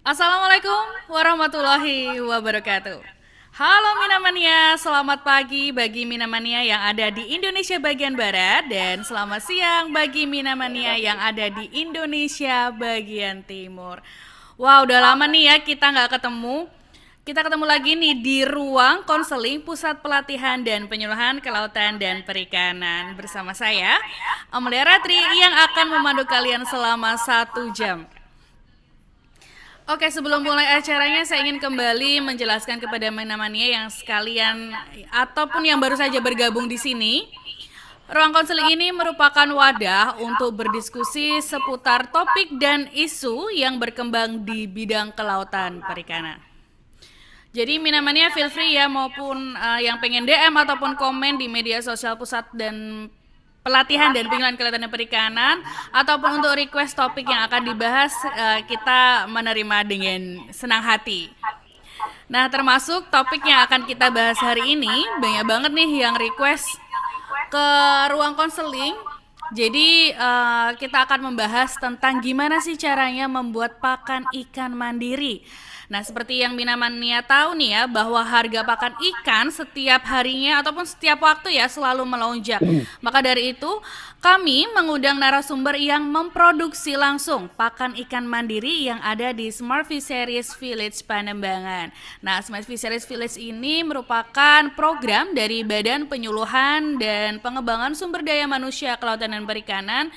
Assalamualaikum warahmatullahi wabarakatuh. Halo Minamania, selamat pagi bagi Minamania yang ada di Indonesia bagian Barat dan selamat siang bagi Minamania yang ada di Indonesia bagian Timur. Wah, udah lama nih ya kita nggak ketemu. Kita ketemu lagi nih di ruang konseling Pusat Pelatihan dan Penyuluhan Kelautan dan Perikanan bersama saya, Amelia Ratri yang akan memandu kalian selama 1 jam. Oke, sebelum mulai acaranya saya ingin kembali menjelaskan kepada Minamania yang sekalian ataupun yang baru saja bergabung di sini. Ruang konseling ini merupakan wadah untuk berdiskusi seputar topik dan isu yang berkembang di bidang kelautan perikanan. Jadi Minamania feel free ya maupun yang pengen DM ataupun komen di media sosial pusat dan pelatihan dan penyuluhan kelautan dan perikanan ataupun untuk request topik yang akan dibahas kita menerima dengan senang hati. Nah, termasuk topik yang akan kita bahas hari ini banyak banget nih yang request ke ruang konseling. Jadi kita akan membahas tentang gimana sih caranya membuat pakan ikan mandiri. Nah, seperti yang Minamania tahu nih ya, bahwa harga pakan ikan setiap harinya ataupun setiap waktu ya selalu melonjak. Maka dari itu, kami mengundang narasumber yang memproduksi langsung pakan ikan mandiri yang ada di Smart Fisheries Village Panembangan. Nah, Smart Fisheries Village ini merupakan program dari Badan Penyuluhan dan Pengembangan Sumber Daya Manusia Kelautan dan Perikanan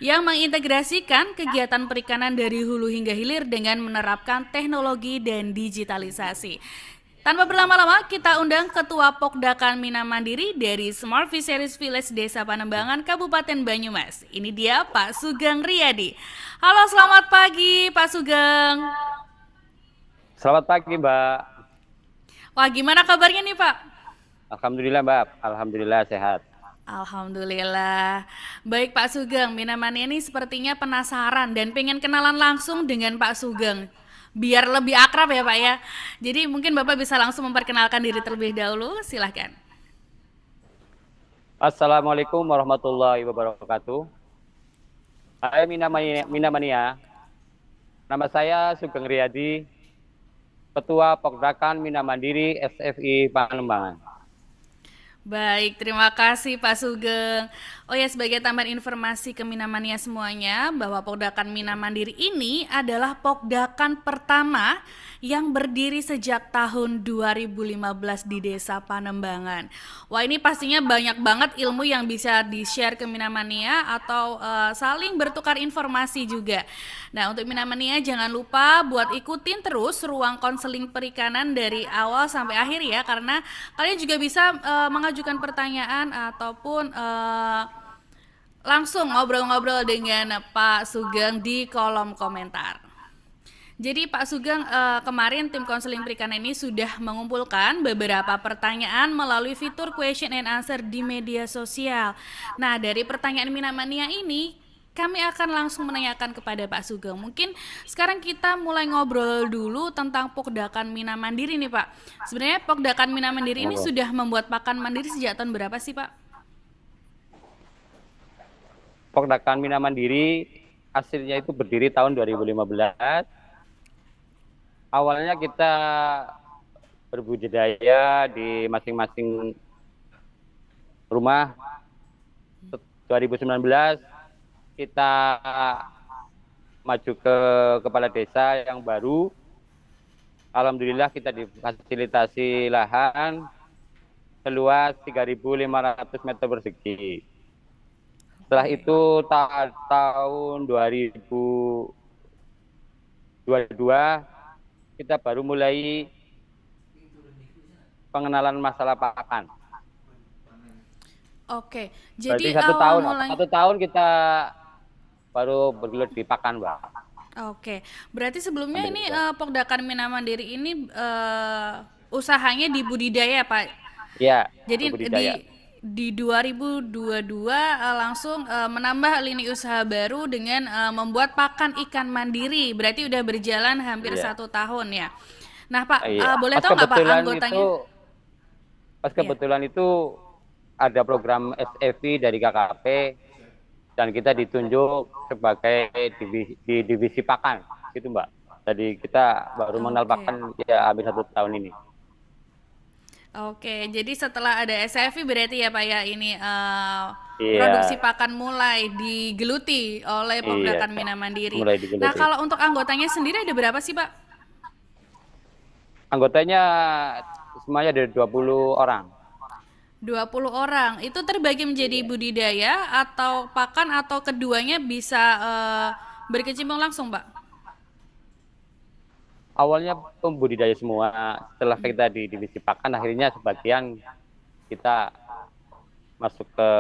yang mengintegrasikan kegiatan perikanan dari hulu hingga hilir dengan menerapkan teknologi dan digitalisasi. Tanpa berlama-lama, kita undang Ketua Pokdakan Mina Mandiri dari Smart Fisheries Village Desa Panembangan, Kabupaten Banyumas. Ini dia Pak Sugeng Riyadi. Halo, selamat pagi Pak Sugeng. Selamat pagi, Mbak. Wah, gimana kabarnya nih Pak? Alhamdulillah, Mbak. Alhamdulillah sehat. Alhamdulillah. Baik Pak Sugeng, Minamania ini sepertinya penasaran dan pengen kenalan langsung dengan Pak Sugeng. Biar lebih akrab ya Pak ya. Jadi mungkin Bapak bisa langsung memperkenalkan diri terlebih dahulu, silahkan. Assalamualaikum warahmatullahi wabarakatuh. Hai Minamania. Nama saya Sugeng Riyadi, Ketua Pokdakan Mina Mandiri SFI Panembangan. Baik, terima kasih Pak Sugeng. Oh ya, sebagai tambahan informasi ke Minamania semuanya, bahwa Pokdakan Mina Mandiri ini adalah Pokdakan pertama yang berdiri sejak tahun 2015 di Desa Panembangan. Wah, ini pastinya banyak banget ilmu yang bisa di-share ke Minamania atau saling bertukar informasi juga. Nah, untuk Minamania jangan lupa buat ikutin terus ruang konseling perikanan dari awal sampai akhir ya, karena kalian juga bisa mengajukan pertanyaan ataupun langsung ngobrol-ngobrol dengan Pak Sugeng di kolom komentar. Jadi Pak Sugeng, kemarin tim konseling perikanan ini sudah mengumpulkan beberapa pertanyaan melalui fitur question and answer di media sosial. Nah, dari pertanyaan Minamania ini kami akan langsung menanyakan kepada Pak Sugeng. Mungkin sekarang kita mulai ngobrol dulu tentang Pokdakan Mina Mandiri nih Pak. Sebenarnya Pokdakan Mina Mandiri ini sudah membuat pakan mandiri sejak tahun berapa sih Pak? Pokdakan Mina Mandiri hasilnya itu berdiri tahun 2015. Awalnya kita berbudidaya di masing-masing rumah. 2019 kita maju ke kepala desa yang baru. Alhamdulillah kita difasilitasi lahan seluas 3.500 meter persegi. Setelah itu tahun 2022 kita baru mulai pengenalan masalah pakan. Oke, Berarti jadi awal mulai. satu tahun kita baru bergelut di pakan, Mbak. Oke, berarti sebelumnya ini Pokdakan Mina Mandiri ini usahanya di budidaya Pak. Iya, Jadi budidaya. di 2022 langsung menambah lini usaha baru dengan membuat pakan ikan mandiri. Berarti udah berjalan hampir Iya. 1 tahun ya. Nah Pak, Iya. boleh tahu nggak Pak anggotanya? Pas Iya. kebetulan itu ada program SFI dari KKP dan kita ditunjuk sebagai divisi pakan, gitu Mbak. Jadi kita baru mengenal Oke. pakan ya habis 1 tahun ini. Oke, jadi setelah ada SFI berarti ya Pak ya ini produksi Iya, pakan mulai digeluti oleh iya, Pogdakan Mina Mandiri. mulai Nah, digeluti. kalau untuk anggotanya sendiri ada berapa sih Pak? Anggotanya semuanya ada 20 orang. 20 orang. Itu terbagi menjadi Iya. budidaya atau pakan atau keduanya bisa berkecimpung langsung Pak? Awalnya pembudidaya semua, setelah kita di divisi pakan, akhirnya sebagian kita masuk ke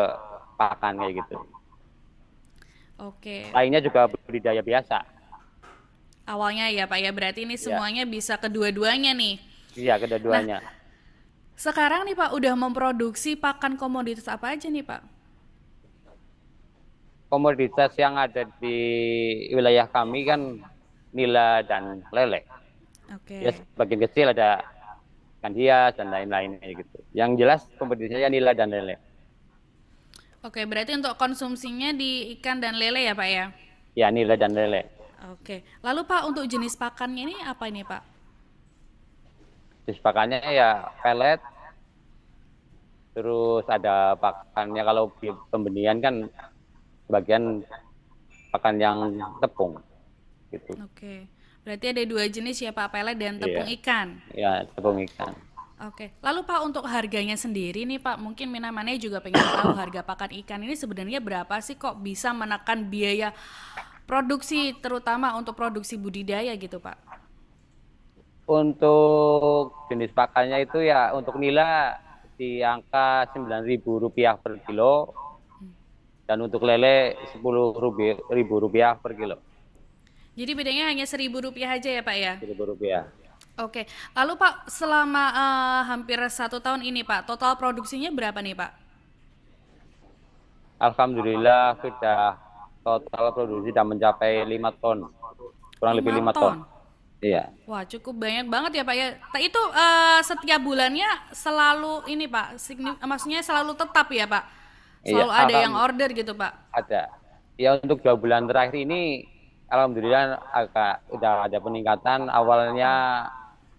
pakan kayak gitu. Oke. Lainnya juga budidaya biasa. Awalnya ya Pak ya, berarti ini Ya, semuanya bisa kedua-duanya nih. iya Nah, kedua-duanya. sekarang nih Pak udah memproduksi pakan komoditas apa aja nih Pak? Komoditas yang ada di wilayah kami kan nila dan lele. Ya Oke. sebagian kecil ada ikan hias dan lain-lainnya gitu. Yang jelas komoditasnya nila dan lele. Oke, berarti untuk konsumsinya di ikan dan lele ya Pak ya? Ya nila dan lele. Oke. Lalu Pak untuk jenis pakannya ini apa ini Pak? Terus pakannya ya pelet, terus ada pakannya kalau di pembenihan kan bagian pakan yang tepung gitu. Oke. Berarti ada dua jenis ya Pak, pelet dan tepung Iya, ikan. ya tepung ikan. Oke. Lalu Pak untuk harganya sendiri nih Pak, mungkin Minamannya juga pengen tahu harga pakan ikan ini sebenarnya berapa sih kok bisa menekan biaya produksi terutama untuk produksi budidaya gitu Pak? Untuk jenis pakannya itu ya untuk nila di angka Rp9.000 per kilo dan untuk lele Rp10.000 per kilo. Jadi bedanya hanya Rp1.000 aja ya Pak ya? Rp1.000. Oke. Lalu Pak selama hampir 1 tahun ini Pak, total produksinya berapa nih Pak? Alhamdulillah sudah total produksi sudah mencapai 5 ton, kurang lebih 5 5 ton. ton. Iya, Wah, cukup banyak banget ya Pak ya. Itu setiap bulannya selalu ini Pak, maksudnya selalu tetap ya Pak. iya, Selalu ada yang order gitu Pak. ada. Ya untuk 2 bulan terakhir ini, alhamdulillah agak udah ada peningkatan. Awalnya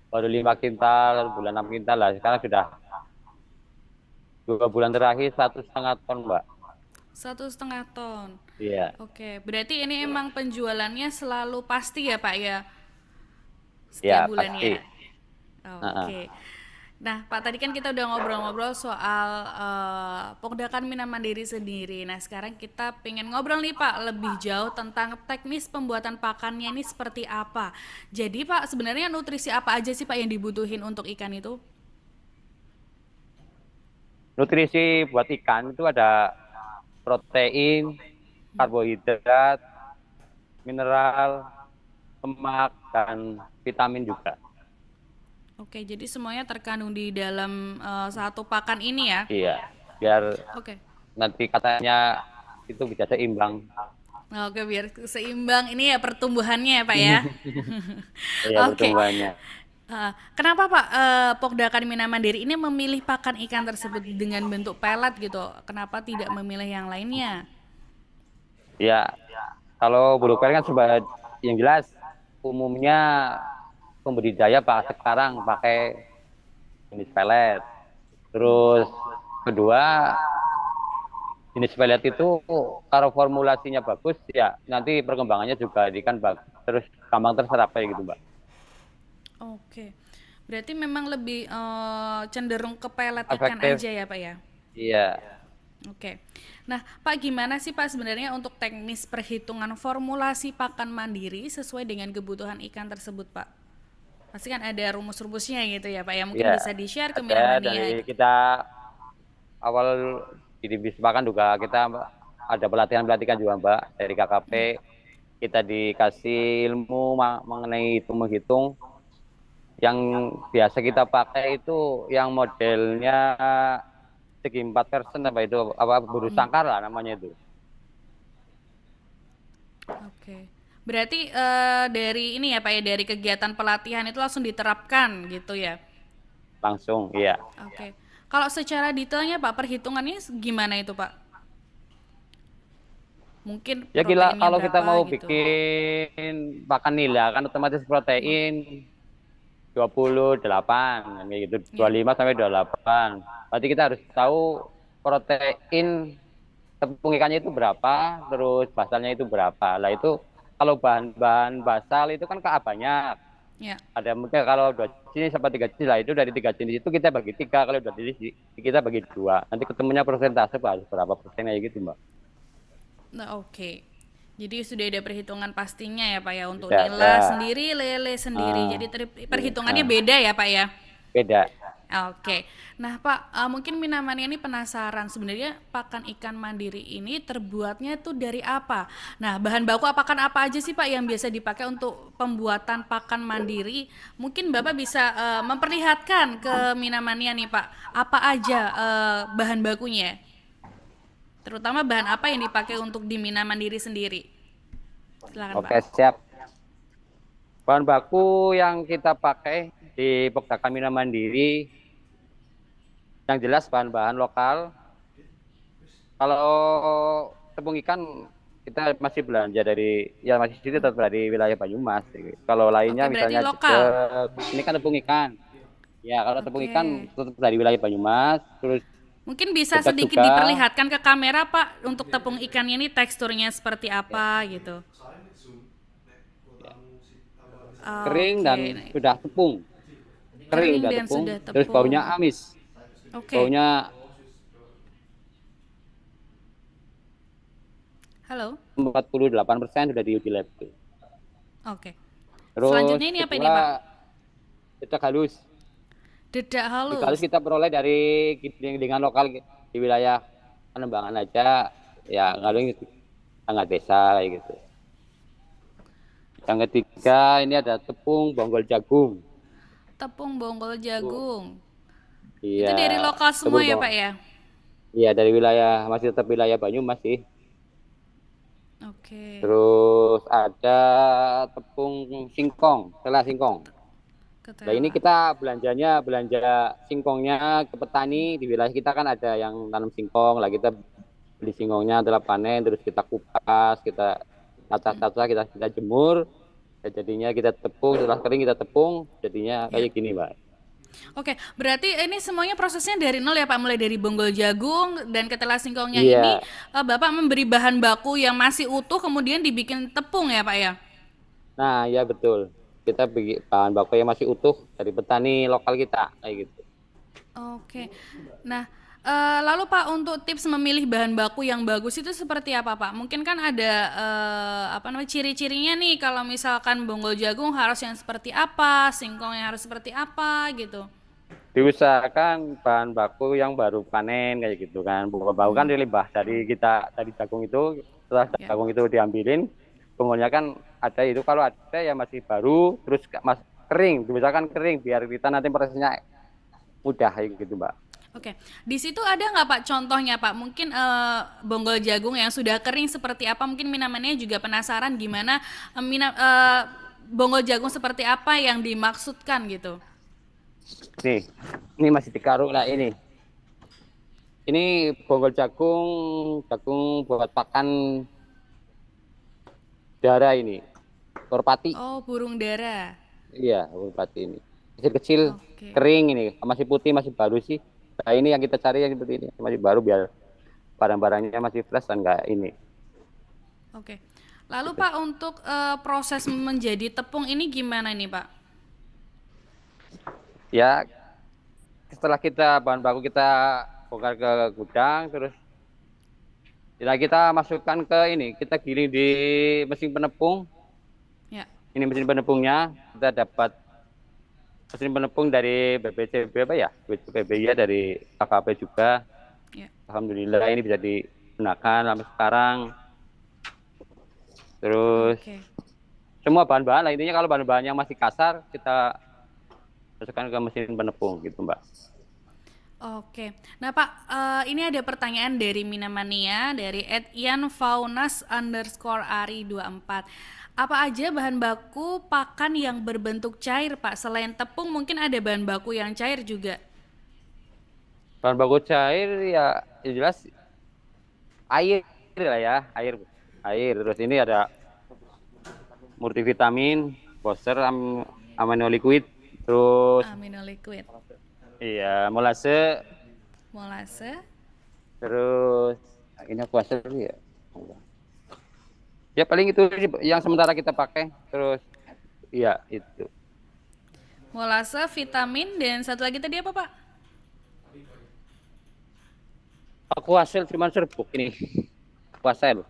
baru 5 kintal, bulan 6 kintal lah. Sekarang sudah 2 bulan terakhir 1,5 ton, Mbak. 1,5 ton. Iya, Oke, berarti ini emang penjualannya selalu pasti ya Pak ya, iya setiap pasti. bulannya. Heeh. Oke. Nah, Pak tadi kan kita udah ngobrol-ngobrol soal Pogdakan Mina Mandiri sendiri. Nah, sekarang kita pengen ngobrol nih Pak lebih jauh tentang teknis pembuatan pakannya ini seperti apa. Jadi Pak, sebenarnya nutrisi apa aja sih Pak yang dibutuhin untuk ikan itu? Nutrisi buat ikan itu ada protein, karbohidrat, mineral, lemak, dan vitamin juga. Oke, jadi semuanya terkandung di dalam satu pakan ini ya. Iya, biar Oke. nanti katanya itu bisa seimbang. Oke, biar seimbang ini ya pertumbuhannya ya Pak ya. Iya, Oke. pertumbuhannya. Kenapa Pak Pogdakan Mina Mandiri ini memilih pakan ikan tersebut dengan bentuk pelet gitu? Kenapa tidak memilih yang lainnya? Ya, kalau bulu kan yang jelas umumnya pembudidaya Pak sekarang pakai jenis pelet. Terus kedua, jenis pelet itu kalau formulasinya bagus ya nanti perkembangannya juga ikan bagus. Terus gampang terserap kayak gitu, Mbak. Oke. Berarti memang lebih cenderung ke pelet ikan Efektif. aja ya Pak ya? Iya. Oke. Nah, Pak gimana sih Pak sebenarnya untuk teknis perhitungan formulasi pakan mandiri sesuai dengan kebutuhan ikan tersebut Pak? Pasti kan ada rumus-rumusnya gitu ya Pak ya. Mungkin Iya. bisa di-share ke Ada Minamania. dari kita awal di divisi pakan juga kita ada pelatihan-pelatihan juga Mbak dari KKP. Kita dikasih ilmu mengenai hitung menghitung. Yang biasa kita pakai itu yang modelnya segi 4% apa itu apa buru sangkar lah namanya itu. Oke. Berarti dari ini ya Pak ya, dari kegiatan pelatihan itu langsung diterapkan gitu ya? Langsung, iya. Oke. Kalau secara detailnya Pak, perhitungannya gimana itu Pak? Mungkin Ya gila, proteinnya kalau kita berapa mau gitu. bikin pakan nila kan otomatis protein 28 kayak gitu, Ya. 25 sampai 28. Berarti kita harus tahu protein tepung ikannya itu berapa, terus basalnya itu berapa. Lah itu kalau bahan-bahan basal itu kan banyak. Ya. Ada mungkin kalau 2 jenis sampai 3 jenis lah, itu dari 3 jenis itu kita bagi 3, kalau 2 jenis kita bagi 2. Nanti ketemunya persentase berapa persen kayak gitu Mbak. Nah, oke. Jadi sudah ada perhitungan pastinya ya Pak ya untuk Ya, nila ada. sendiri, lele sendiri. Ah, Jadi iya. perhitungannya beda ya Pak ya. Beda. Oke. Nah Pak, mungkin Minamania ini penasaran sebenarnya pakan ikan mandiri ini terbuatnya tuh dari apa? Nah, bahan baku pakan apa aja sih Pak yang biasa dipakai untuk pembuatan pakan mandiri? Mungkin Bapak bisa memperlihatkan ke Minamania nih Pak, apa aja bahan bakunya? Terutama bahan apa yang dipakai untuk di Mina Mandiri sendiri? Silakan Pak. Oke, siap. Bahan baku yang kita pakai di Pokdakan Mina Mandiri, yang jelas bahan-bahan lokal. Kalau tepung ikan kita masih belanja dari, ya masih sini tetap dari wilayah Banyumas. Kalau Oke, lainnya berarti misalnya lokal. ini kan tepung ikan. Ya, kalau tepung ikan Oke. tetap dari wilayah Banyumas. Terus Mungkin bisa dekat sedikit juga. diperlihatkan ke kamera Pak untuk tepung ikannya ini teksturnya seperti apa gitu. Kering Oke. dan sudah tepung. Kering Kering sudah dan tepung. sudah Terus baunya tepung. amis. Oke. Baunya Halo. 48% sudah diuji lab. Oke. Terus Selanjutnya ini apa ini Pak? kedua, cecak halus. Dedak Cecak halus halus. kita peroleh dari dengan lokal di wilayah Penembangan aja. Ya, ngaluin tengah desa kayak gitu. Yang ketiga, ini ada tepung bonggol jagung. Tepung bonggol jagung. Iya, Itu dari lokal semua tepung ya Pak ya? iya dari wilayah, masih tetap wilayah Banyumas sih. Oke. Terus ada tepung singkong, selah singkong. Nah ini Ketela. kita belanja singkongnya ke petani di wilayah kita kan ada yang tanam singkong. Lah kita beli singkongnya setelah panen, terus kita kupas, kita tata-tata, kita jemur. Ya, jadinya kita tepung, setelah kering kita tepung, jadinya Ya. kayak gini Mbak. Oke, berarti ini semuanya prosesnya dari nol ya Pak, mulai dari bonggol jagung dan ketela singkongnya ini Iya, Bapak memberi bahan baku yang masih utuh kemudian dibikin tepung ya Pak ya? nah ya betul. Kita beli bahan baku yang masih utuh dari petani lokal kita, kayak gitu. Oke. Nah, lalu Pak untuk tips memilih bahan baku yang bagus itu seperti apa Pak? Mungkin kan ada apa namanya ciri-cirinya nih kalau misalkan bonggol jagung harus yang seperti apa, singkong yang harus seperti apa gitu. Diusahakan bahan baku yang baru panen kayak gitu kan. Bau kan dari limbah dari kita dari jagung itu, setelah Ya. jagung itu diambilin, bunganya kan ada itu, kalau ada ya masih baru, terus kering, misalkan kering biar kita nanti prosesnya mudah kayak gitu Mbak. Oke, di situ ada nggak Pak contohnya Pak? Mungkin bonggol jagung yang sudah kering seperti apa? Mungkin minamannya juga penasaran gimana bonggol jagung seperti apa yang dimaksudkan gitu. Nih, ini masih dikaruk lah ini. Ini bonggol jagung, jagung buat pakan darah ini. Korpati. Oh, burung dara. Iya, korpati ini. Kecil-kecil, Oke. kering ini. Masih putih, masih baru sih. Nah, ini yang kita cari yang seperti ini. Masih baru biar barang-barangnya masih fresh dan enggak ini. Oke. Lalu Pak untuk proses menjadi tepung ini gimana nih Pak? Ya, setelah bahan baku kita bongkar ke gudang, terus ya kita masukkan ke ini, kita giling di mesin penepung. Ya. Ini mesin penepungnya, kita dapat mesin penepung dari BPCB apa ya? BPCB ya, dari KKP juga. Ya. Alhamdulillah ini bisa digunakan sampai sekarang. Terus Oke. semua bahan-bahan lah, intinya kalau bahan-bahan yang masih kasar kita masukkan ke mesin penepung gitu Mbak. Oke. Nah Pak, ini ada pertanyaan dari Minamania dari @ianfaunas_ari24. Apa aja bahan baku pakan yang berbentuk cair Pak? Selain tepung mungkin ada bahan baku yang cair juga. Bahan baku cair ya, ya jelas air lah ya, air. Terus ini ada multivitamin, booster, amino liquid, terus Amino liquid. iya molase, Molase. terus ini aku hasil ya. Ya paling itu sih yang sementara kita pakai. Terus iya itu. Molase, vitamin, dan satu lagi tadi apa, Pak? Aku hasil cuma serbuk ini. Aku hasil.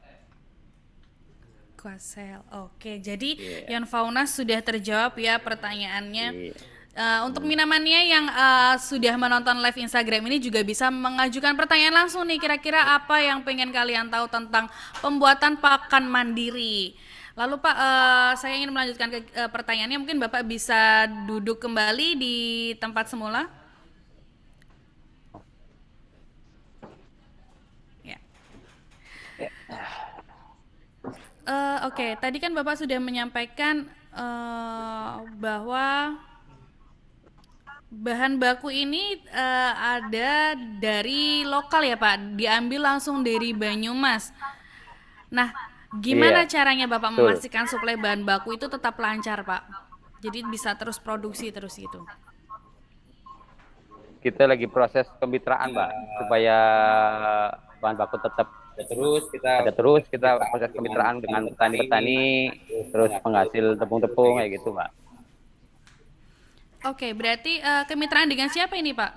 Quasel. Oke, jadi Iya. Yon Fauna sudah terjawab ya pertanyaannya. Iya. Untuk Minamannya yang sudah menonton live Instagram ini juga bisa mengajukan pertanyaan langsung nih. Kira-kira apa yang pengen kalian tahu tentang pembuatan pakan mandiri? Lalu Pak, saya ingin melanjutkan ke pertanyaannya. Mungkin Bapak bisa duduk kembali di tempat semula. Ya. Oke, tadi kan Bapak sudah menyampaikan bahwa bahan baku ini ada dari lokal ya Pak, diambil langsung dari Banyumas. Nah, gimana Iya, caranya Bapak betul. memastikan suplai bahan baku itu tetap lancar Pak? Jadi bisa terus produksi terus gitu. Kita lagi proses kemitraan, Mbak, supaya bahan baku tetap ada terus. Kita proses kemitraan dengan petani-petani, terus penghasil tepung-tepung kayak gitu, Mbak. Oke, berarti kemitraan dengan siapa ini Pak?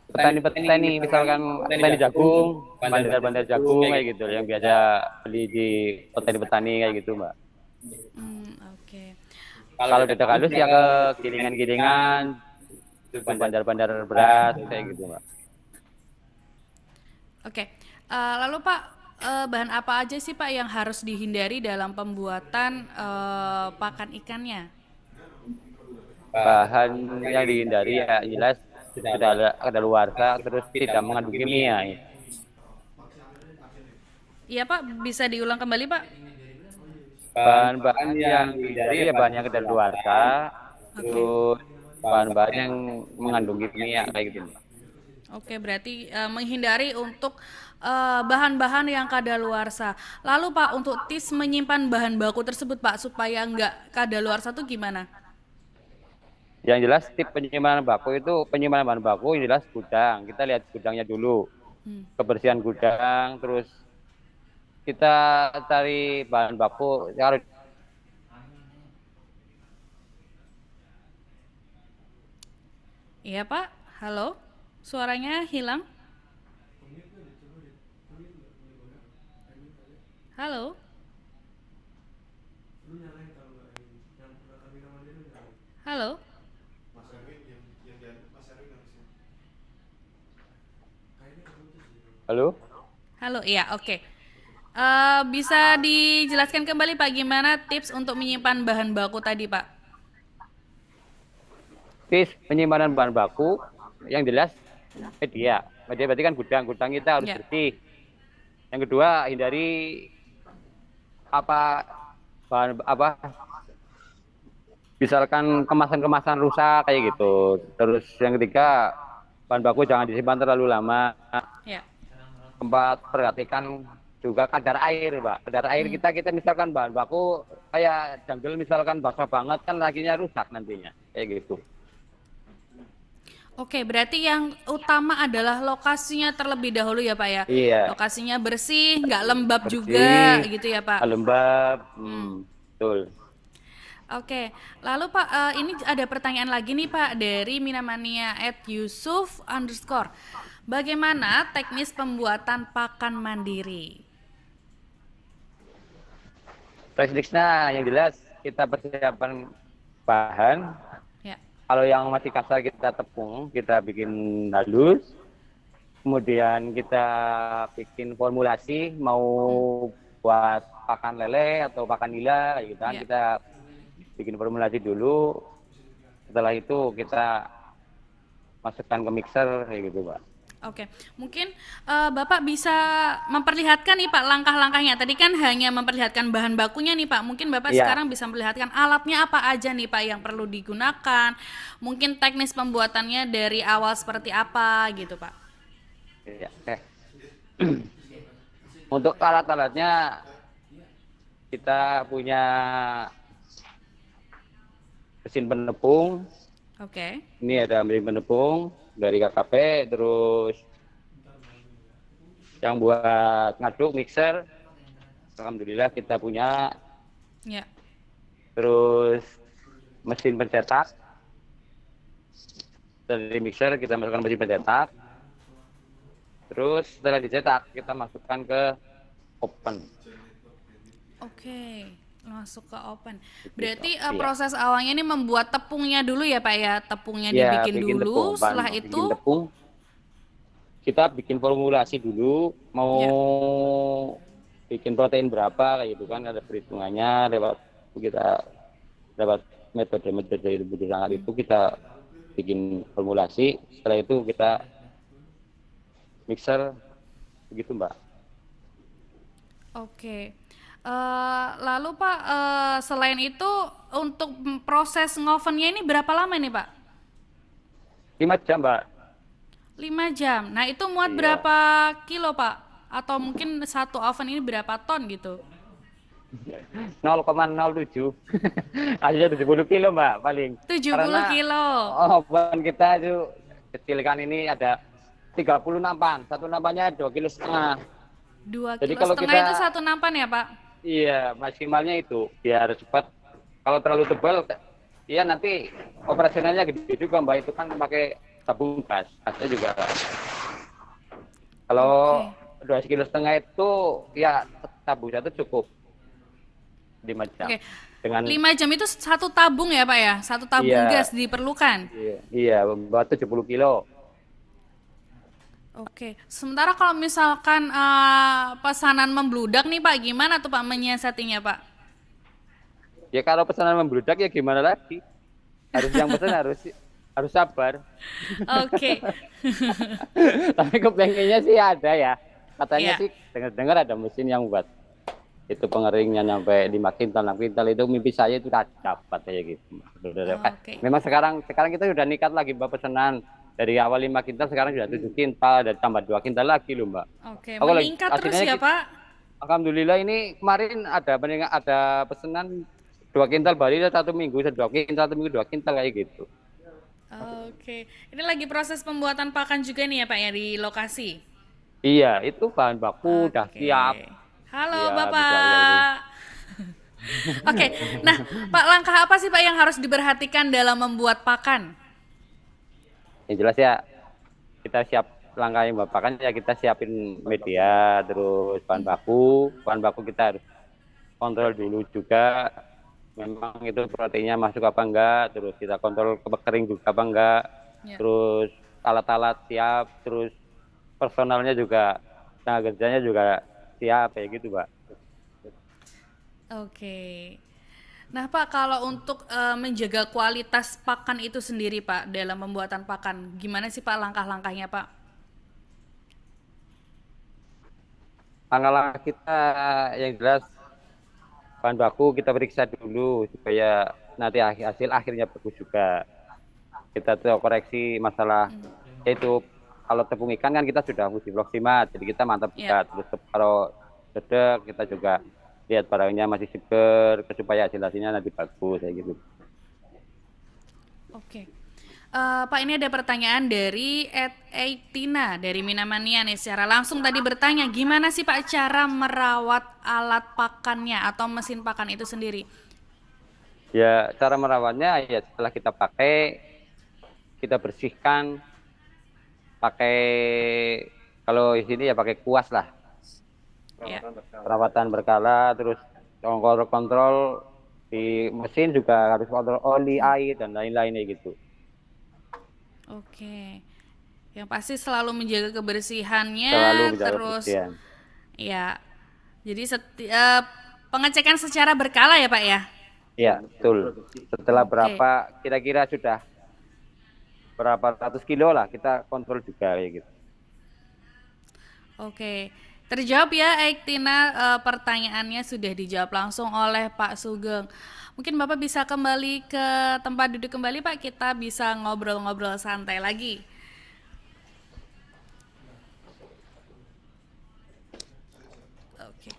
Petani-petani, misalkan petani jagung, bandar-bandar jagung kayak gitu, yang biasa beli di petani-petani kayak gitu, Mbak. Oke. Kalau dadak halus ya ke gilingan-gilingan, bandar-bandar beras kayak gitu, Mbak. Oke, lalu Pak, bahan apa aja sih Pak yang harus dihindari dalam pembuatan pakan ikannya? Bahan yang dihindari ya jelas tidak ada luarsa, terus tidak mengandung kimia. Ya. Iya Pak, bisa diulang kembali Pak? Bahan-bahan yang dihindari ya bahan yang kedaluarsa, terus bahan-bahan yang mengandung kimia kayak gitu. Oke, berarti menghindari untuk bahan-bahan yang kadaluarsa. Lalu Pak, untuk tips menyimpan bahan baku tersebut Pak, supaya nggak kadaluarsa tuh gimana? Yang jelas tip penyimpanan baku itu penyimpanan bahan baku yang jelas gudang. Kita lihat gudangnya dulu, kebersihan gudang, terus kita cari bahan baku. Iya Pak, halo, suaranya hilang. Halo, halo, Halo, halo, iya oke. Bisa dijelaskan kembali Pak, gimana tips untuk menyimpan bahan baku tadi Pak? tips penyimpanan bahan baku yang jelas media. Media berarti kan gudang kita harus Ya. bersih. Yang kedua hindari apa bahan apa misalkan kemasan-kemasan rusak kayak gitu. Terus yang ketiga bahan baku jangan disimpan terlalu lama. Ya. Keempat perhatikan juga kadar air, Mbak. Kadar air kita misalkan bahan baku kayak jungle misalkan basah banget kan lakinya rusak nantinya kayak gitu. Oke, berarti yang utama adalah lokasinya terlebih dahulu ya Pak ya. Iya, Lokasinya bersih, nggak lembab juga bersih, gitu ya Pak. lembab, betul. Oke, lalu Pak, ini ada pertanyaan lagi nih Pak dari Minamania @Yusuf_. Bagaimana teknis pembuatan pakan mandiri? Tekniknya yang jelas kita persiapan bahan. Ya, Kalau yang masih kasar kita tepung, kita bikin halus. Kemudian kita bikin formulasi mau buat pakan lele atau pakan nila gitu kan. Ya. Kita bikin formulasi dulu. Setelah itu kita masukkan ke mixer kayak gitu, Pak. oke. Mungkin Bapak bisa memperlihatkan nih Pak langkah-langkahnya. Tadi kan hanya memperlihatkan bahan bakunya nih Pak. Mungkin Bapak Iya. sekarang bisa memperlihatkan alatnya apa aja nih Pak yang perlu digunakan. Mungkin teknis pembuatannya dari awal seperti apa gitu Pak. Ya, oke. Untuk alat-alatnya kita punya mesin penepung. Oke. Ini ada mesin penepung dari KKP, terus yang buat ngaduk mixer, alhamdulillah kita punya. Ya. Terus mesin pencetak, dari mixer kita masukkan mesin pencetak. Terus setelah dicetak kita masukkan ke oven. Oke, masuk ke oven. Gitu, Berarti iya. proses awalnya ini membuat tepungnya dulu ya Pak ya? Tepungnya Ya, dibikin bikin dulu, tepung, setelah bikin itu tepung. Kita bikin formulasi dulu, mau ya. bikin protein berapa kayak gitu kan, ada perhitungannya lewat kita lewat metode-metode ilmu sangat itu kita bikin formulasi, setelah itu kita mixer begitu Mbak. Oke. Lalu Pak, selain itu untuk proses ngovennya ini berapa lama nih Pak? 5 jam Mbak. 5 jam. Nah itu muat Iya. berapa kilo Pak? Atau mungkin satu oven ini berapa ton gitu? 0,07 aja 70 kilo Mbak paling. 70 Karena kilo. oven kita itu kecil kan, ini ada 30 nampan, satu nampannya 2,5 kilo. 2 Jadi kilo kalau setengah kita, itu satu nampan ya Pak? iya maksimalnya itu biar cepat. Kalau terlalu tebal, iya nanti operasionalnya gede juga Mbak, itu kan pakai tabung gas, gasnya juga. Kalau Oke. 2,5 kilo itu ya tabung satu cukup 5 jam. Oke. Dengan 5 jam itu satu tabung ya Pak ya? Satu tabung iya gas diperlukan. iya buat 70 kilo. Oke. Sementara kalau misalkan pesanan membludak nih Pak, gimana tuh Pak menyiasatinya Pak? Ya kalau pesanan membludak ya gimana lagi? Harus yang pesan harus sabar. Oke. Tapi kepengennya sih ada ya. Katanya Iya. sih dengar-dengar ada mesin yang buat itu pengeringnya sampai 5 kintal, 6 kintal, itu mimpi saya itu dapat kayak gitu. Oke. Memang sekarang kita udah nikat lagi Mbak, pesanan dari awal 5 kintal sekarang sudah 7 kintal dan tambah 2 kintal lagi loh Mbak. Oke, Aku lagi meningkat terus ya hasilnya Pak? alhamdulillah ini kemarin ada pesanan 2 kintal bali 1 minggu, 2 kintal 1 minggu 2 kintal kayak gitu. Oke. Ini lagi proses pembuatan pakan juga nih ya Pak ya di lokasi? Iya, itu bahan baku udah Oke. siap. Halo Iya, bisa Bapak. Oke, nah Pak, langkah apa sih Pak yang harus diperhatikan dalam membuat pakan? Yang jelas ya, kita siap langkah yang bapak kan ya, kita siapin media, terus bahan baku kita harus kontrol dulu juga, memang itu proteinnya masuk apa enggak, terus kita kontrol kering juga apa enggak, Ya. terus alat-alat siap, terus personalnya juga, tenaga kerjanya juga siap kayak gitu Pak. Oke. Nah Pak, kalau untuk menjaga kualitas pakan itu sendiri Pak dalam pembuatan pakan, gimana sih Pak langkah-langkahnya Pak? Langkah-langkah kita yang jelas bahan baku kita periksa dulu supaya nanti hasil akhirnya bagus juga. Kita tuh koreksi masalah itu, kalau tepung ikan kan kita sudah uji proximat, jadi kita mantap juga. Ya. Terus kalau dedek kita juga lihat barangnya masih seger supaya hasilnya nanti bagus kayak gitu. Oke. Pak, ini ada pertanyaan dari Tina dari Minamania nih, secara langsung tadi bertanya, gimana sih Pak cara merawat alat pakannya atau mesin pakan itu sendiri? Ya cara merawatnya ya setelah kita pakai, kita bersihkan pakai, kalau di sini ya pakai kuas lah. Ya. Perawatan berkala, terus kontrol di mesin juga harus kontrol oli, air dan lain-lainnya gitu. Oke. Yang pasti selalu menjaga kebersihannya, Selalu menjaga terus kebersihan. ya. Jadi pengecekan secara berkala ya Pak ya? Iya, betul. Setelah Oke. berapa, kira-kira sudah berapa ratus kilo lah, kita kontrol juga kayak gitu. Oke. Terjawab ya Tina, pertanyaannya sudah dijawab langsung oleh Pak Sugeng. Mungkin Bapak bisa kembali ke tempat duduk kembali Pak, kita bisa ngobrol-ngobrol santai lagi. Oke.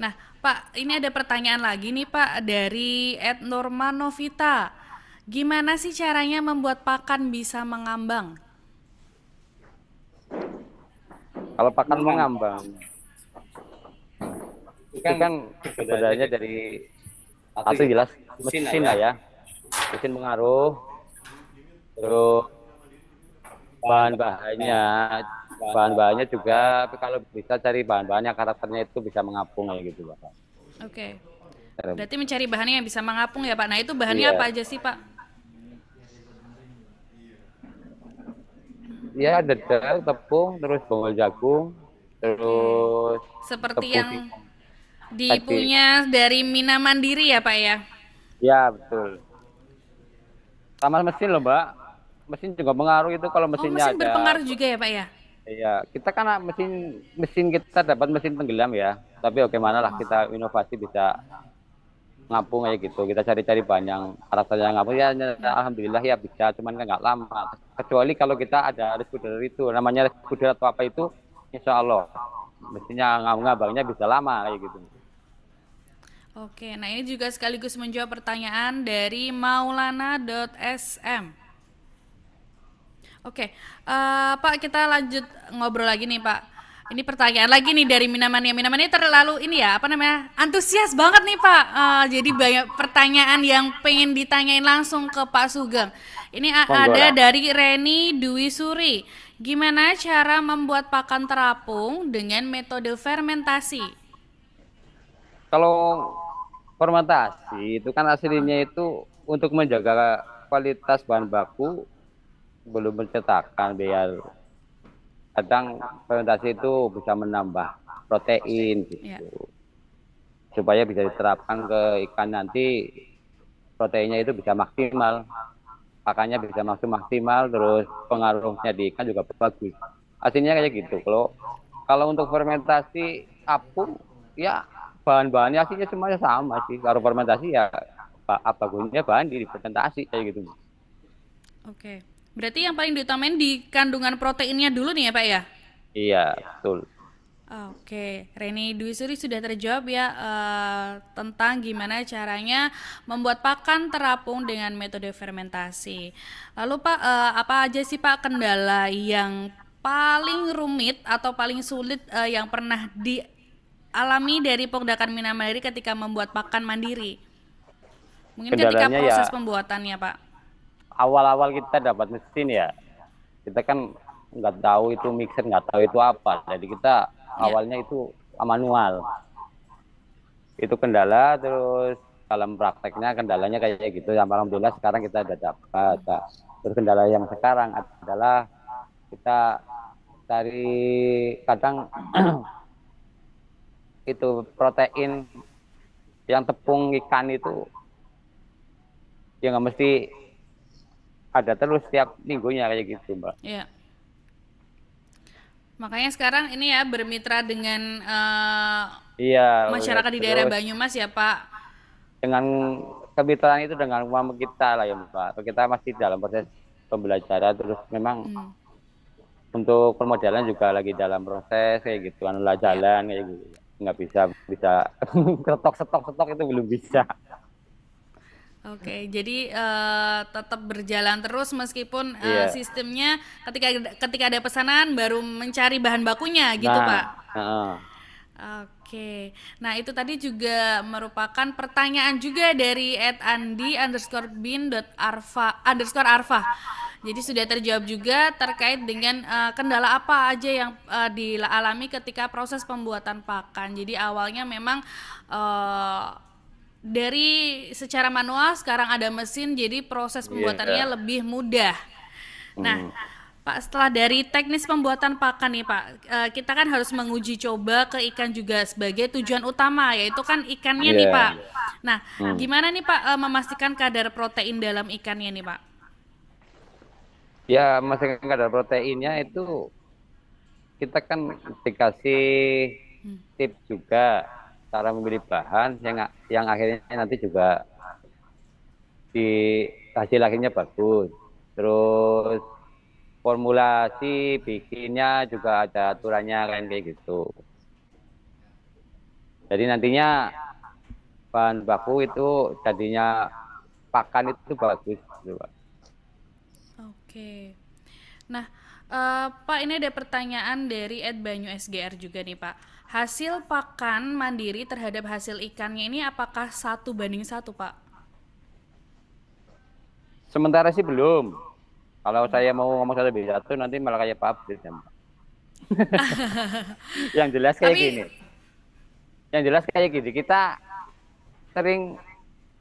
Nah, Pak, ini ada pertanyaan lagi nih Pak dari Ed Nurmanovita. Gimana sih caranya membuat pakan bisa mengambang? Kalau pakan mengambang, itu kan sebenarnya dari satu jelas mesin lah ya. Mesin pengaruh, terus bahan-bahannya, bahan-bahannya juga, tapi kalau bisa cari bahan-bahannya karakternya itu bisa mengapung kayak gitu, Pak. Oke. Berarti mencari bahannya yang bisa mengapung ya Pak. Nah itu bahannya Iya, apa aja sih Pak? ya dedel, tepung, terus bonggol jagung, Oke. terus Seperti tepung yang tadi. dipunya dari Mina Mandiri ya Pak ya? Ya betul. Sama mesin loh, Mbak. Mesin juga pengaruh itu kalau Oh mesinnya mesin ada. berpengaruh juga ya Pak ya? Iya, kita kan mesin mesin kita dapat mesin tenggelam ya. Tapi oke mana lah kita inovasi bisa ngapung kayak gitu. Kita cari-cari bahan yang rasanya ngapung ya, alhamdulillah ya bisa, cuman kan nggak lama. Kecuali kalau kita ada rescuer itu, namanya rescuer atau apa itu, insya Allah mestinya ngabangnya bisa lama kayak gitu. Oke, nah ini juga sekaligus menjawab pertanyaan dari maulana.sm. Oke, Pak kita lanjut ngobrol lagi nih Pak. Ini pertanyaan lagi nih dari Minamania. Minamania terlalu ini ya, apa namanya, antusias banget nih Pak. Jadi banyak pertanyaan yang pengen ditanyain langsung ke Pak Sugeng. Ini Monggo ada lah. dari Reni Dwi Suri. Gimana cara membuat pakan terapung dengan metode fermentasi? Kalau fermentasi itu kan aslinya itu untuk menjaga kualitas bahan baku belum mencetakan biar kadang fermentasi itu bisa menambah protein Ya. gitu supaya bisa diterapkan ke ikan nanti proteinnya itu bisa maksimal pakannya bisa maksimal terus pengaruhnya di ikan juga bagus aslinya kayak gitu kalau kalau untuk fermentasi apung ya bahan-bahannya aslinya semuanya sama sih kalau fermentasi ya apa gunanya bahan di fermentasi kayak gitu. Oke. Berarti yang paling diutamain di kandungan proteinnya dulu nih ya Pak ya? Iya betul. Oke, Reni Dwi Suri sudah terjawab ya tentang gimana caranya membuat pakan terapung dengan metode fermentasi. Lalu Pak, apa aja sih Pak kendala yang paling rumit atau paling sulit yang pernah dialami dari Pogdakan Minamandiri ketika membuat pakan mandiri? Mungkin ketika Kendalanya ya proses pembuatannya Pak. awal-awal kita dapat mesin ya kita kan nggak tahu itu mixer nggak tahu itu apa jadi kita Ya. awalnya itu manual itu kendala terus dalam prakteknya kendalanya kayak gitu ya alhamdulillah sekarang kita udah dapat nah, terus kendala yang sekarang adalah kita cari kadang itu protein yang tepung ikan itu ya nggak mesti ada terus setiap minggunya kayak gitu mbak. Ya. Makanya sekarang ini ya bermitra dengan Iya masyarakat di daerah terus Banyumas ya Pak. dengan kemitraan itu dengan mama kita lah ya Mbak. Kita masih dalam proses pembelajaran terus memang Hmm. untuk permodalan juga lagi dalam proses kayak gitu kan lah Ya. jalan kayak gitu. Nggak bisa stok itu belum bisa. Oke, jadi tetap berjalan terus meskipun Iya. sistemnya ketika ketika ada pesanan baru mencari bahan bakunya gitu Nah, Pak. heeh. Oke, nah itu tadi juga merupakan pertanyaan juga dari @andi_bin.arfa_arfa. Jadi sudah terjawab juga terkait dengan kendala apa aja yang dialami ketika proses pembuatan pakan. Jadi awalnya memang eh, dari secara manual sekarang ada mesin, jadi proses Iya. pembuatannya lebih mudah. Nah, Hmm. Pak, setelah dari teknis pembuatan pakan nih Pak, kita kan harus menguji coba ke ikan juga sebagai tujuan utama, yaitu kan ikannya nih Pak. Iya. Nah, Hmm. gimana nih Pak memastikan kadar protein dalam ikannya nih Pak? Ya, masih kadar proteinnya itu kita kan dikasih tips juga cara memilih bahan yang akhirnya nanti juga di hasil akhirnya bagus. Terus formulasi bikinnya juga ada aturannya kan kayak gitu. Jadi nantinya bahan baku itu jadinya pakan itu bagus gitu, Pak. Oke. Nah, Pak, ini ada pertanyaan dari @banyu SGR juga nih, Pak. Hasil pakan mandiri terhadap hasil ikannya ini apakah 1:1, Pak? Sementara sih belum. Kalau saya mau ngomong 1:1 nanti malah kayak pabrik ya, Pak. Yang jelas kayak Tapi, gini. Yang jelas kayak gini, kita sering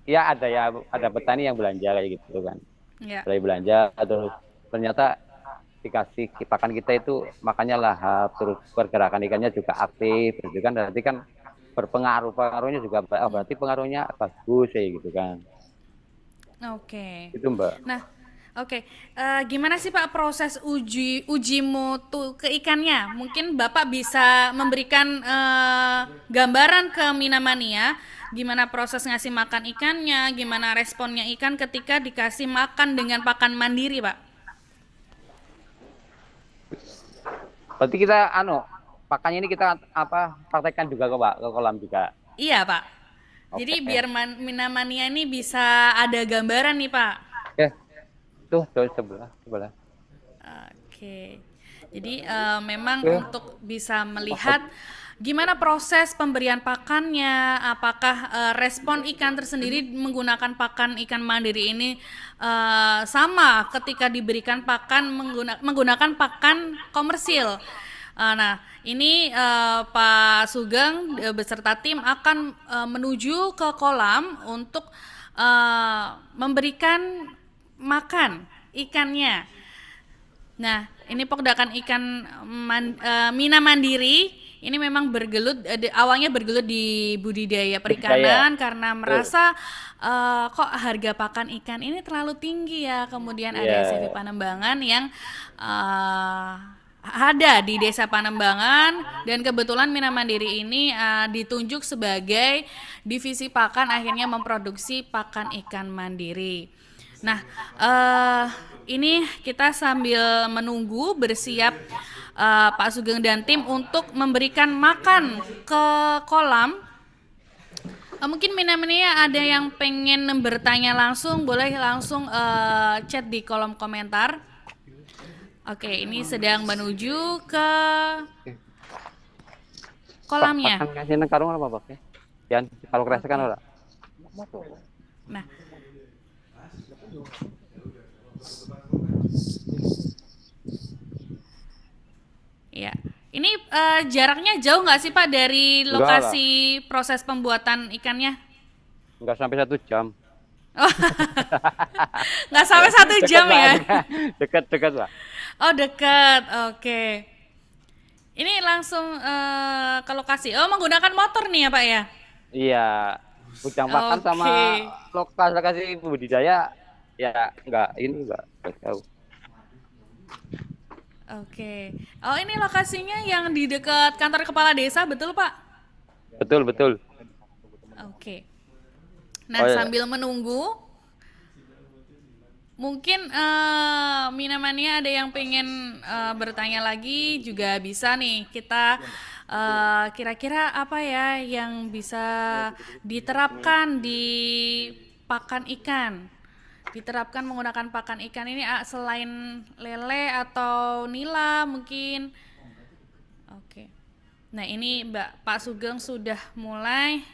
ya ada petani yang belanja kayak gitu kan. ya, Mulai belanja terus ternyata dikasih pakan kita itu makannya lahap, terus pergerakan ikannya juga aktif gitu kan, berarti kan pengaruhnya juga berarti pengaruhnya bagus kayak gitu kan. oke. Itu Mbak. Nah, oke. Gimana sih Pak proses uji mutu ke ikannya? Mungkin Bapak bisa memberikan gambaran ke Minamania, gimana proses ngasih makan ikannya, gimana responnya ikan ketika dikasih makan dengan pakan mandiri, Pak? Berarti kita pakannya ini kita praktekkan juga ke Pak, ke kolam juga. Iya, Pak. Jadi Oke. biar Minamania ini bisa ada gambaran nih, Pak. Oke. Tuh sebelah. Oke. Jadi memang Oke. untuk bisa melihat gimana proses pemberian pakannya, apakah respon ikan tersendiri menggunakan pakan ikan mandiri ini sama ketika diberikan pakan menggunakan pakan komersil. Nah, ini Pak Sugeng beserta tim akan menuju ke kolam untuk memberikan makan ikannya. Nah, ini podakan ikan Mina Mandiri ini memang awalnya bergelut di budidaya perikanan karena merasa kok harga pakan ikan ini terlalu tinggi ya. Kemudian ada SCV Panembangan yang ada di Desa Panembangan dan kebetulan Mina Mandiri ini ditunjuk sebagai divisi pakan, akhirnya memproduksi pakan ikan mandiri. Nah, ini kita sambil menunggu bersiap Pak Sugeng dan tim untuk memberikan makan ke kolam. Mungkin Minamania ada yang pengen bertanya langsung, boleh langsung chat di kolom komentar. Oke, ini sedang menuju ke kolamnya. Pakan kasih karung apa Pak? Yan, kalau kerasa kan ora. Nah, ya, ini jaraknya jauh nggak sih Pak dari lokasi proses pembuatan ikannya? Nggak sampai 1 jam. Nggak sampai 1 jam ya? Dekat Pak. Oh dekat, oke. Ini langsung ke lokasi. Oh menggunakan motor nih ya Pak ya? Iya, bujang pakan sama lokasi budidaya ya nggak jauh. Oke. Oh ini lokasinya yang di dekat kantor kepala desa, betul Pak? Betul. Oke. Nah sambil menunggu, mungkin Minamania ada yang pengen bertanya lagi juga bisa nih. Kita kira-kira apa ya yang bisa diterapkan di pakan ikan? Diterapkan menggunakan pakan ikan ini selain lele atau nila mungkin. Oke. Nah ini Pak Sugeng sudah mulai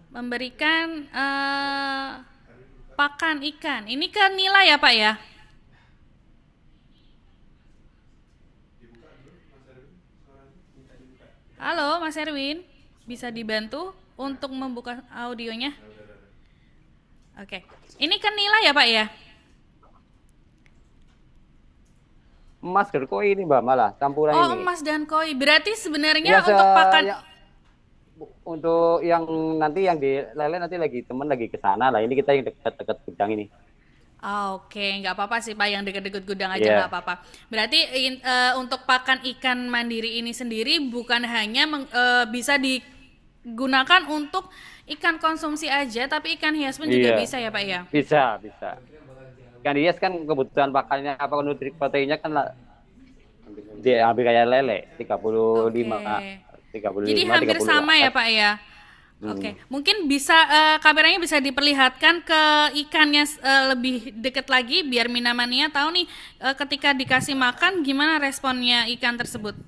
memberikan pakan ikan. Ini ke nila ya Pak ya? Halo Mas Erwin, bisa dibantu untuk membuka audionya? Oke. Ini kan nila ya Pak ya? Emas dan koi ini Mbak malah campuran ini. Oh emas dan koi. Berarti sebenarnya untuk pakan untuk yang nanti yang di lele nanti teman lagi ke sana lah. Ini kita yang dekat-dekat gudang ini. Oke, nggak apa-apa sih Pak, yang dekat-dekat gudang aja nggak apa-apa. Berarti untuk pakan ikan mandiri ini sendiri bukan hanya bisa digunakan untuk ikan konsumsi aja, tapi ikan hias pun juga bisa ya Pak ya? Bisa. Ikan hias kan kebutuhan pakannya proteinnya kan diambil kayak lele 35 Jadi 35, hampir 30. sama ya Pak ya. Hmm. Oke, mungkin bisa kameranya bisa diperlihatkan ke ikannya lebih dekat lagi biar Minamania tahu nih ketika dikasih makan gimana responnya ikan tersebut.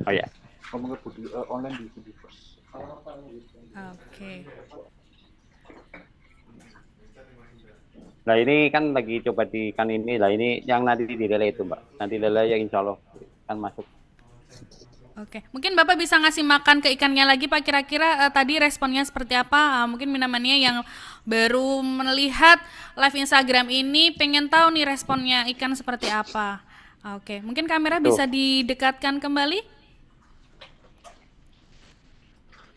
Oh ya. Online di video first. Oke. Nah ini kan lagi coba di ikan ini lah, ini yang nanti di lele itu Mbak. Nanti lele yang insya Allah kan masuk. Oke, mungkin Bapak bisa ngasih makan ke ikannya lagi Pak, kira-kira tadi responnya seperti apa? Mungkin Minamania yang baru melihat live Instagram ini pengen tahu nih responnya ikan seperti apa. Oke, mungkin kamera Tuh. bisa didekatkan kembali?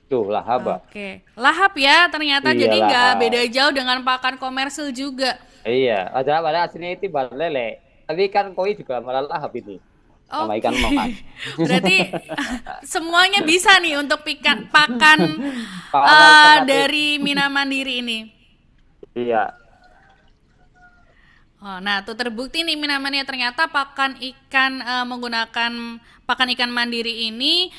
Tuh lahap Mbak. Oke, lahap ya ternyata, Iya, jadi nggak lahap. beda jauh dengan pakan komersil juga. Iya, pada aslinya itu bal lele. Tapi kan koi juga malah lahap ini. Sama Oke, ikan mas. berarti semuanya bisa nih untuk pakan Pakan alternatif. dari Mina Mandiri ini. Iya. Oh, nah, tuh terbukti nih Minamania ternyata pakan ikan menggunakan pakan ikan mandiri ini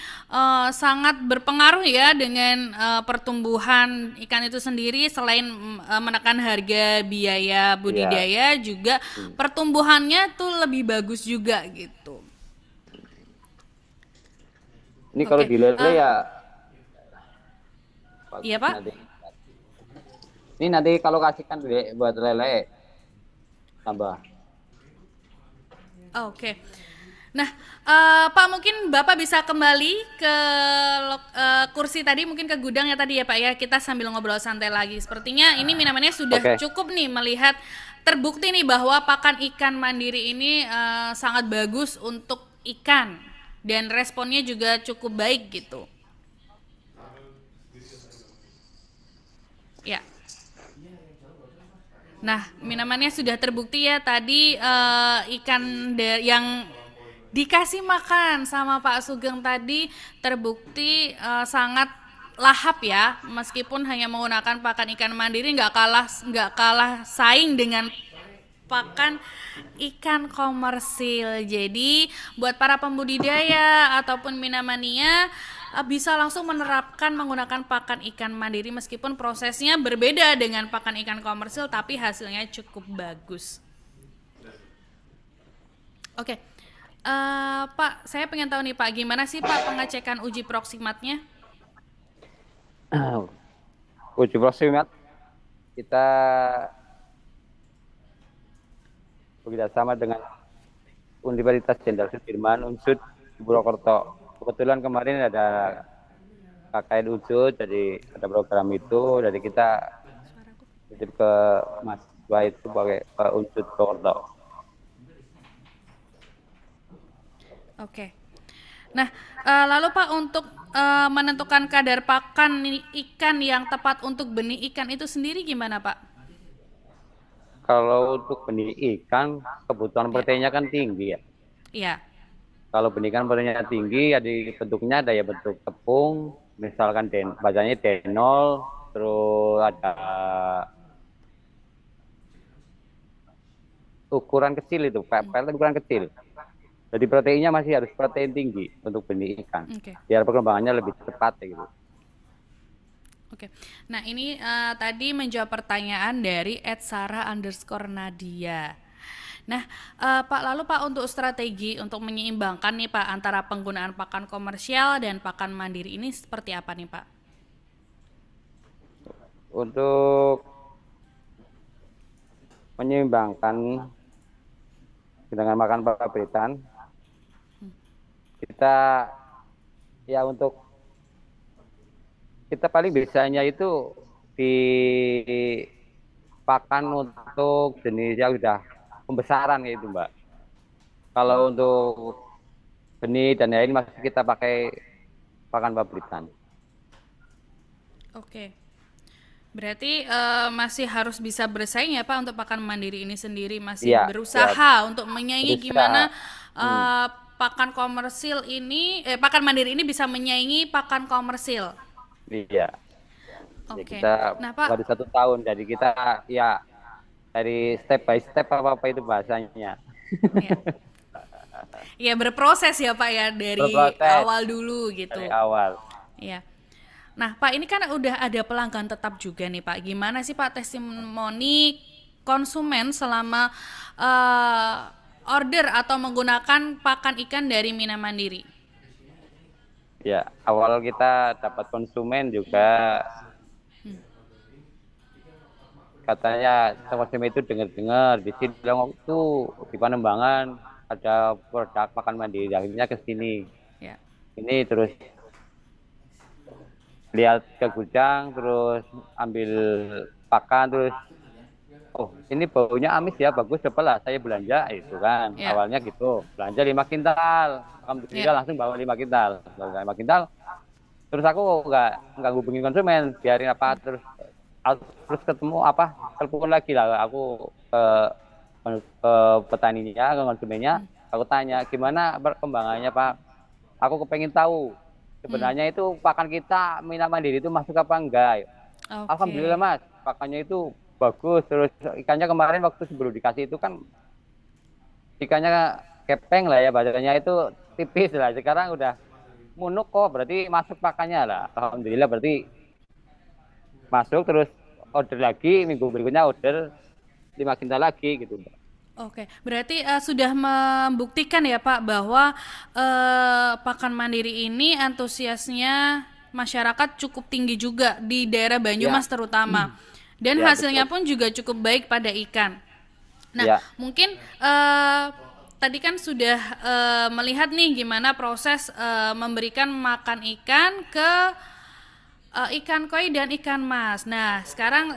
sangat berpengaruh ya dengan pertumbuhan ikan itu sendiri. Selain menekan harga biaya budidaya, juga pertumbuhannya tuh lebih bagus juga gitu. Ini kalau Oke, di lele ya. iya Pak? Ini nanti kalau kasihkan buat lele tambah. Oke. Nah, Pak mungkin Bapak bisa kembali ke kursi tadi, mungkin ke gudang ya tadi ya Pak ya. Kita sambil ngobrol santai lagi. Sepertinya ini Minamania sudah Oke. cukup nih melihat terbukti nih bahwa pakan ikan mandiri ini sangat bagus untuk ikan dan responnya juga cukup baik gitu. Ya. Nah, Minamania sudah terbukti ya tadi ikan yang dikasih makan sama Pak Sugeng tadi terbukti sangat lahap ya, meskipun hanya menggunakan pakan ikan mandiri nggak kalah saing dengan pakan ikan komersil. Jadi buat para pembudidaya ataupun Minamania bisa langsung menerapkan menggunakan pakan ikan mandiri meskipun prosesnya berbeda dengan pakan ikan komersil tapi hasilnya cukup bagus. Oke, Pak, saya pengen tahu nih Pak, gimana sih Pak pengecekan uji proksimatnya? Uji proksimat kita bekerjasama dengan Universitas Jenderal Sudirman Unsud di Purwokerto. Kebetulan kemarin ada KKN Unsud, jadi ada program itu, jadi kita titip ke mahasiswa itu pakai Unsud Purwokerto. Oke. Nah, lalu Pak untuk menentukan kadar pakan ikan yang tepat untuk benih ikan itu sendiri gimana Pak? Kalau untuk benih ikan, kebutuhan proteinnya kan tinggi ya. Iya. Kalau benih ikan proteinnya tinggi, ya di bentuknya ada ya bentuk tepung, misalkan bacanya denol, terus ada ukuran kecil itu, pelet ukuran kecil. Jadi proteinnya masih harus protein tinggi untuk benih ikan, biar perkembangannya lebih cepat gitu. Oke, nah ini tadi menjawab pertanyaan dari @sarah_nadia. Nah, Pak, lalu Pak untuk strategi untuk menyeimbangkan nih Pak antara penggunaan pakan komersial dan pakan mandiri ini seperti apa nih Pak? Untuk menyeimbangkan dengan makan pabrikan, kita ya untuk kita paling biasanya itu di pakan untuk jenis yang sudah pembesaran gitu Mbak. Kalau untuk benih dan lain masih kita pakai pakan pabrikan. Oke, berarti masih harus bisa bersaing ya Pak untuk pakan mandiri ini sendiri, masih berusaha untuk menyaingi gimana pakan komersil ini, pakan mandiri ini bisa menyaingi pakan komersil. Iya. Oke. Kita nah Pak, baru 1 tahun, jadi kita ya dari step by step apa itu bahasanya. Ya. Ya berproses ya Pak ya dari berproses awal dulu gitu. dari awal. Ya. Nah Pak ini kan udah ada pelanggan tetap juga nih Pak. Gimana sih Pak testimoni konsumen selama order atau menggunakan pakan ikan dari Mina Mandiri? Ya, awal kita dapat konsumen juga katanya konsumen itu dengar-dengar di sini bilang tuh di Panembangan ada produk pakan mandiri, akhirnya ke sini. Ya. Ini terus lihat ke gudang, terus ambil pakan, terus oh ini baunya amis ya, bagus cobalah saya belanja itu kan. Ya. Awalnya gitu, belanja 5 kintal, alhamdulillah langsung bawa 5 kintal, 5 kintal. Terus aku nggak hubungin konsumen, biarin apa terus ketemu apa telepon lagi lah aku ke petaninya, ke konsumennya, aku tanya gimana perkembangannya Pak, aku kepengen tahu sebenarnya itu pakan kita Mina Mandiri itu masuk apa enggak. Okay. Alhamdulillah Mas, pakannya itu bagus, terus ikannya kemarin waktu sebelum dikasih itu kan ikannya kepeng lah ya, badannya itu tipis lah, sekarang udah munuk kok, berarti masuk pakannya lah. Alhamdulillah berarti masuk, terus order lagi, minggu berikutnya order 5 kintal lagi gitu. Oke, berarti sudah membuktikan ya Pak bahwa pakan mandiri ini antusiasnya masyarakat cukup tinggi juga di daerah Banyumas terutama. Dan Ya, hasilnya betul. pun juga cukup baik pada ikan. Nah, Ya. mungkin tadi kan sudah melihat nih gimana proses memberikan makan ikan ke ikan koi dan ikan mas. Nah, sekarang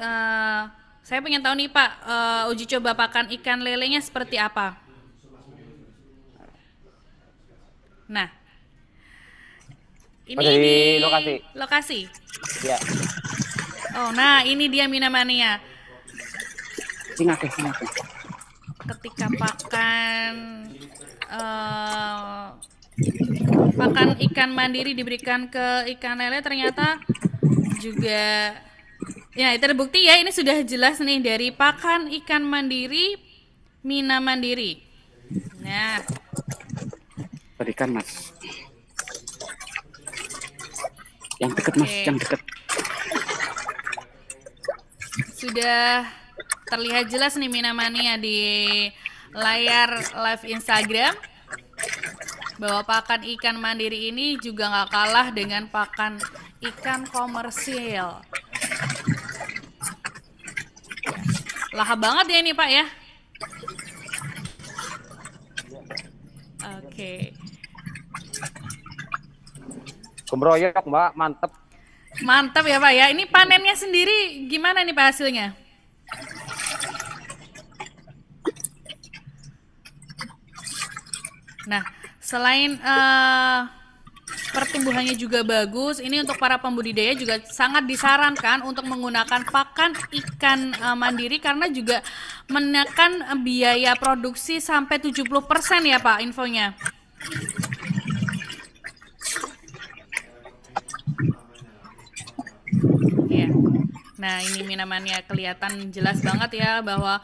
saya pengen tahu nih Pak, uji coba pakan ikan lelenya seperti apa? Nah, ini di di lokasi. lokasi. Ya. Oh, nah ini dia Mina Mania. Sini. Ketika pakan pakan ikan mandiri diberikan ke ikan lele ternyata juga ya terbukti ya, ini sudah jelas nih dari pakan ikan mandiri Mina Mandiri. Nah, Berikan Mas. Yang dekat Mas, Oke. yang dekat. sudah terlihat jelas nih Mina Mania di layar live Instagram bahwa pakan ikan mandiri ini juga nggak kalah dengan pakan ikan komersil. Lahap banget ya ini Pak ya. Oke, Gembroyok Mbak, mantep. mantap ya Pak ya. Ini panennya sendiri gimana nih Pak hasilnya? Nah, selain pertumbuhannya juga bagus, ini untuk para pembudidaya juga sangat disarankan untuk menggunakan pakan ikan mandiri karena juga menekan biaya produksi sampai 70% ya Pak infonya. Iya. Nah, ini Mina Mania kelihatan jelas banget ya bahwa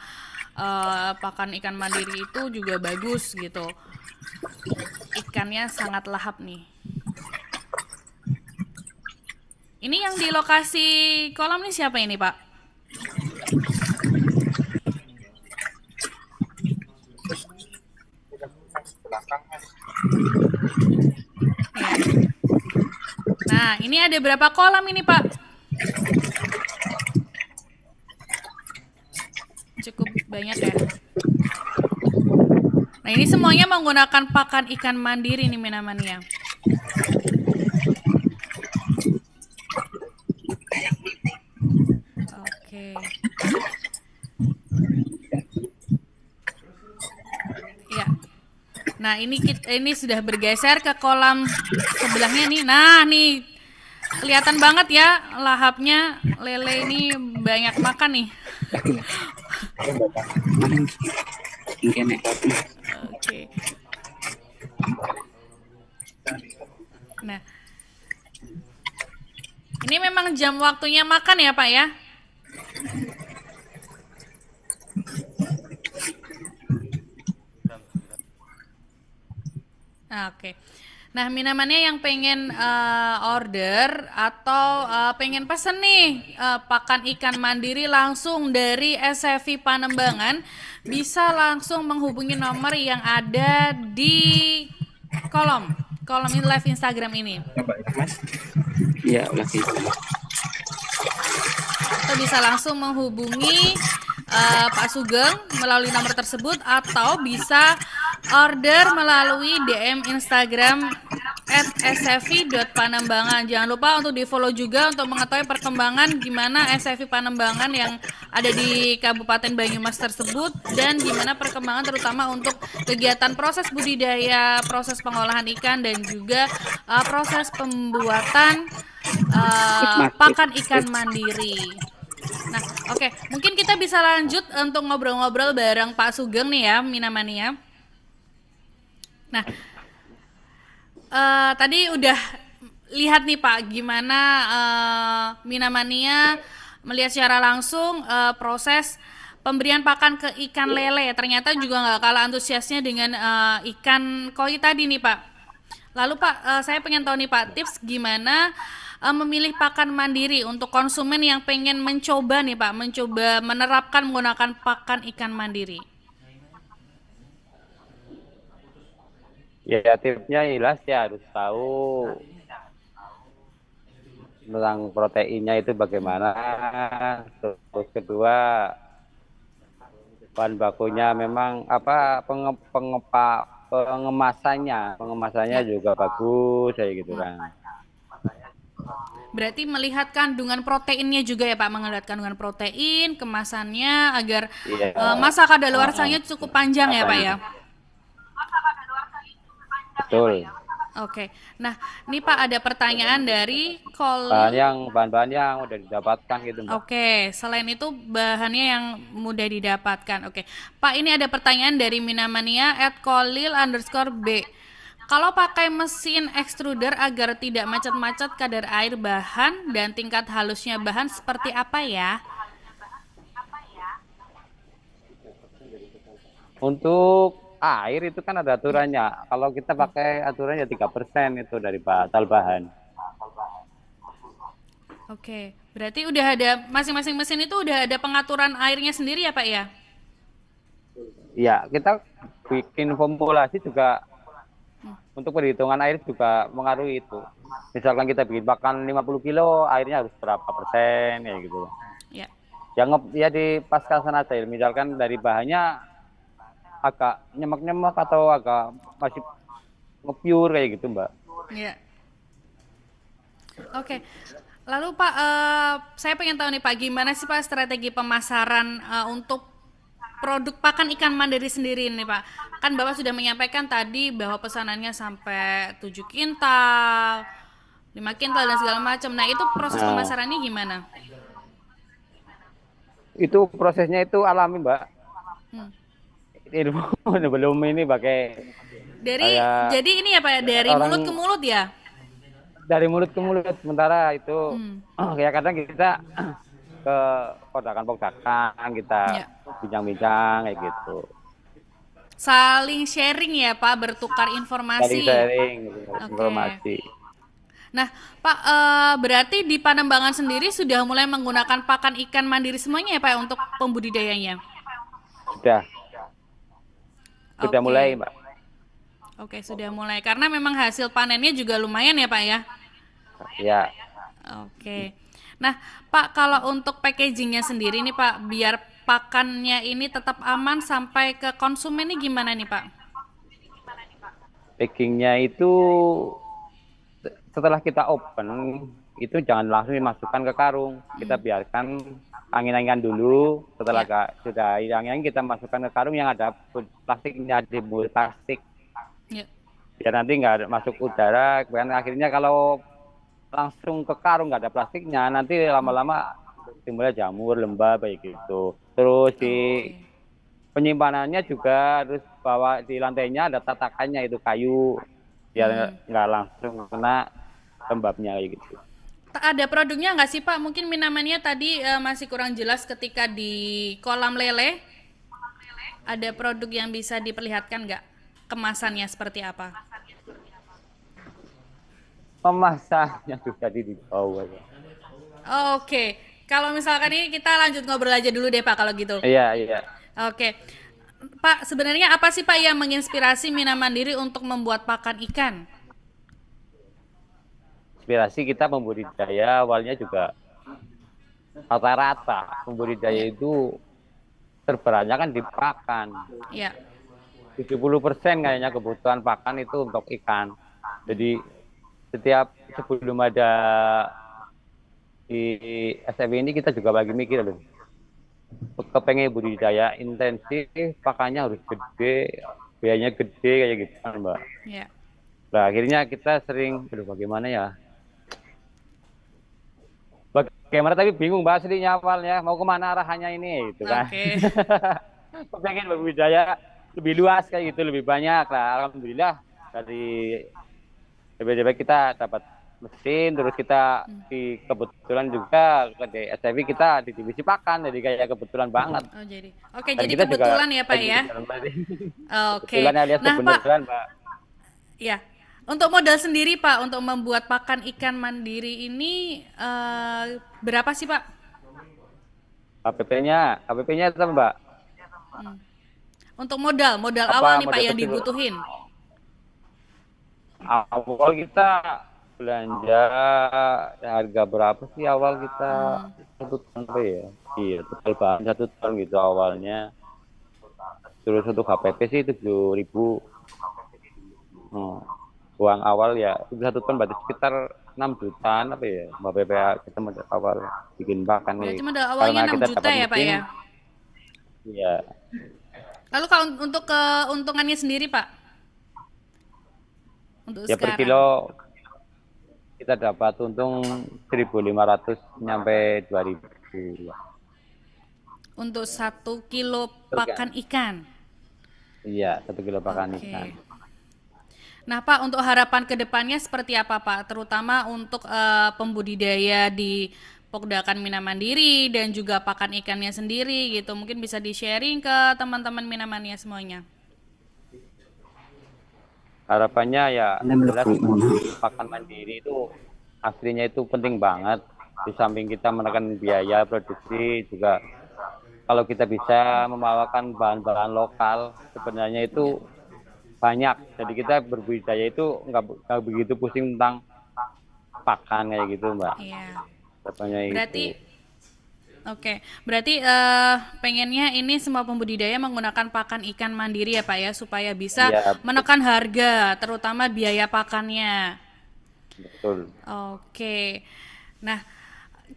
pakan ikan mandiri itu juga bagus gitu. Ikannya sangat lahap nih. Ini yang di lokasi kolam nih siapa ini, Pak? Ya. Nah, ini ada berapa kolam ini, Pak? Cukup banyak ya. Nah, ini semuanya menggunakan pakan ikan mandiri nih Mina Mania. Oke. Ya. Nah, ini sudah bergeser ke kolam sebelahnya nih. Nah, nih kelihatan banget ya lahapnya lele ini banyak makan nih. Oke. Nah, ini memang jam waktunya makan ya Pak ya? Oke. Nah, Minamannya yang pengen order atau pengen pesen nih pakan ikan mandiri langsung dari SFI Panembangan, bisa langsung menghubungi nomor yang ada di kolom ini live Instagram ini. Mas. Iya, lagi. Atau bisa langsung menghubungi Pak Sugeng melalui nomor tersebut, atau bisa order melalui DM Instagram @sfi.panembangan. Jangan lupa untuk di follow juga untuk mengetahui perkembangan gimana SFI Panembangan yang ada di Kabupaten Banyumas tersebut, dan gimana perkembangan terutama untuk kegiatan proses budidaya, proses pengolahan ikan, dan juga proses pembuatan pakan ikan mandiri. Nah, oke, mungkin kita bisa lanjut untuk ngobrol-ngobrol bareng Pak Sugeng nih ya, Minamania. Nah, tadi udah lihat nih Pak, gimana Minamania melihat secara langsung proses pemberian pakan ke ikan lele. Ternyata juga nggak kalah antusiasnya dengan ikan koi tadi nih Pak. Lalu Pak, saya pengen tahu nih Pak, tips gimana memilih pakan mandiri untuk konsumen yang pengen mencoba nih Pak, mencoba menerapkan menggunakan pakan ikan mandiri. Ya, tipsnya jelas ya, harus tahu tentang proteinnya itu bagaimana. Terus kedua, bahan bakunya memang apa, pengemasannya juga bagus kayak gitu kan. Berarti melihat kandungan proteinnya juga ya Pak, melihat kandungan protein, kemasannya agar masa kadaluarsanya cukup panjang ya Pak ya. Betul. Oke. Nah, ini Pak ada pertanyaan dari Bahan-bahan yang udah didapatkan gitu Mbak. Oke, selain itu bahannya yang mudah didapatkan. Oke, Pak, ini ada pertanyaan dari Minamania @kolil_b. Kalau pakai mesin extruder agar tidak macet-macet kadar air bahan dan tingkat halusnya bahan seperti apa ya? Untuk air itu kan ada aturannya. Kalau kita pakai aturannya 3% itu dari batal bahan. Oke, berarti udah ada masing-masing mesin itu udah ada pengaturan airnya sendiri ya Pak ya? Iya, kita bikin formulasi juga untuk perhitungan air juga mengaruhi itu. Misalkan kita bikin pakan 50 kilo, airnya harus berapa persen ya gitu. Ya. Ya dipaskan aja. Misalkan dari bahannya agak nyemek-nyemek atau agak masih nge-pure kayak gitu Mbak. Ya. Oke. Lalu Pak, saya pengen tahu nih Pak, gimana sih Pak strategi pemasaran untuk produk pakan ikan mandiri sendiri nih Pak? Kan Bapak sudah menyampaikan tadi bahwa pesanannya sampai 7 kintal, 5 kintal dan segala macam. Nah, itu proses pemasarannya gimana? Itu prosesnya itu alami Mbak. Belum ini pakai jadi ini ya Pak, dari mulut ke mulut ya? Dari mulut ke mulut. Sementara itu kayak kadang kita ke podakan kita bincang-bincang kayak gitu. Saling sharing ya Pak, bertukar informasi. Saling sharing informasi. Nah Pak, berarti di Panembangan sendiri sudah mulai menggunakan pakan ikan mandiri semuanya ya Pak untuk pembudidayanya? Sudah mulai Mbak. Oke, sudah mulai. Karena memang hasil panennya juga lumayan ya Pak ya? Ya. Oke. Nah Pak, kalau untuk packagingnya sendiri nih Pak, biar pakannya ini tetap aman sampai ke konsumen ini gimana nih Pak? Packingnya itu setelah kita open, itu jangan langsung dimasukkan ke karung. Kita biarkan angin-anginan dulu. Setelah sudah angin-angin, kita masukkan ke karung yang ada plastiknya, di plastik. Biar nanti nggak masuk udara. Kemudian akhirnya kalau langsung ke karung nggak ada plastiknya, nanti lama-lama timbulnya jamur, lembab kayak gitu. Terus di penyimpanannya juga harus bawa di lantainya ada tatakannya, itu kayu, biar nggak langsung kena lembabnya kayak gitu. Ada produknya nggak sih Pak? Mungkin Minamannya tadi masih kurang jelas ketika di kolam lele. Ada produk yang bisa diperlihatkan nggak? Kemasannya seperti apa? memasang yang sudah di bawah. Oke, kalau misalkan ini kita lanjut ngobrol aja dulu deh Pak kalau gitu. Iya, iya. Oke, Pak, sebenarnya apa sih Pak yang menginspirasi Mina Mandiri untuk membuat pakan ikan? Inspirasi kita membudidaya awalnya juga rata-rata Ya, pembudidaya itu terberatnya kan di pakan. ya, 70% kayaknya kebutuhan pakan itu untuk ikan. Jadi setiap sebelum ada di SMI ini kita juga lagi mikir loh. Kepengen budidaya intensif, pakannya harus gede, biayanya gede kayak gitu kan, Mbak. ya. Nah, akhirnya kita sering, aduh bagaimana ya? Bagaimana tapi bingung Mbak aslinya awalnya, mau kemana arahannya ini, gitu kan. Oke. Pengen berbudidaya lebih luas kayak gitu, lebih banyak lah. Alhamdulillah dari DBDB kita dapat mesin, terus kita di kebetulan juga di SMI kita di divisi pakan, jadi kayak kebetulan banget. Oh jadi, oke Dan jadi kita juga kebetulan ya Pak lagi ya. Oke. kebetulan alias Nah Pak, kebenaran Mbak. ya untuk modal sendiri Pak untuk membuat pakan ikan mandiri ini berapa sih Pak? KPP-nya itu Mbak. Untuk modal Apa awal nih Pak modal yang kecil? dibutuhin. Awal kita belanja harga berapa sih awal kita 1 ton apa ya? Iya, total bahan 1 ton gitu awalnya. Terus untuk HPP sih 7.000. Uang awal ya 1 ton berarti sekitar 6 jutaan apa ya Mbak BPA kita modal awal bikin pakan Berarti nih. modal awalnya Karena 6 kita juta dapat ya Pak mesin, ya. iya. Lalu kalau untuk keuntungannya sendiri Pak untuk Ya per sekarang kilo kita dapat untung 1.500 nyampe 2.000. untuk 1 kilo pakan ikan. Iya, 1 kilo pakan Oke. ikan. Nah Pak, untuk harapan kedepannya seperti apa Pak? Terutama untuk pembudidaya di Pokdakan Mina Mandiri dan juga pakan ikannya sendiri gitu. Mungkin bisa di-sharing ke teman-teman Minamania semuanya. Harapannya ya Anda jelas melakukan pakan mandiri itu aslinya itu penting banget. Di samping kita menekan biaya produksi juga kalau kita bisa membawakan bahan-bahan lokal sebenarnya itu banyak. Jadi kita berbudidaya itu nggak begitu pusing tentang pakan kayak gitu Mbak. Iya. Contohnya Berarti itu. Oke, berarti pengennya ini semua pembudidaya menggunakan pakan ikan mandiri ya Pak ya, supaya bisa Iya, menekan harga, terutama biaya pakannya. betul. Oke, nah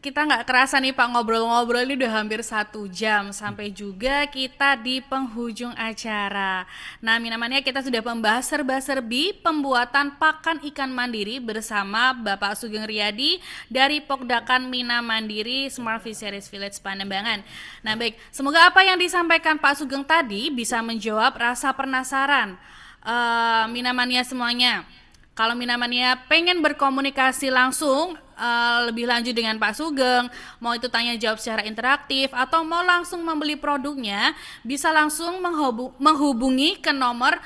kita nggak kerasa nih Pak ngobrol-ngobrol ini udah hampir 1 jam sampai juga kita di penghujung acara. Nah, Minamania kita sudah membahas serba-serbi pembuatan pakan ikan mandiri bersama Bapak Sugeng Riyadi dari Pokdakan Mina Mandiri Smart Fisheries Village Panembangan. Nah, baik, semoga apa yang disampaikan Pak Sugeng tadi bisa menjawab rasa penasaran Minamania semuanya. Kalau Minamania pengen berkomunikasi langsung lebih lanjut dengan Pak Sugeng, mau itu tanya jawab secara interaktif atau mau langsung membeli produknya, bisa langsung menghubungi ke nomor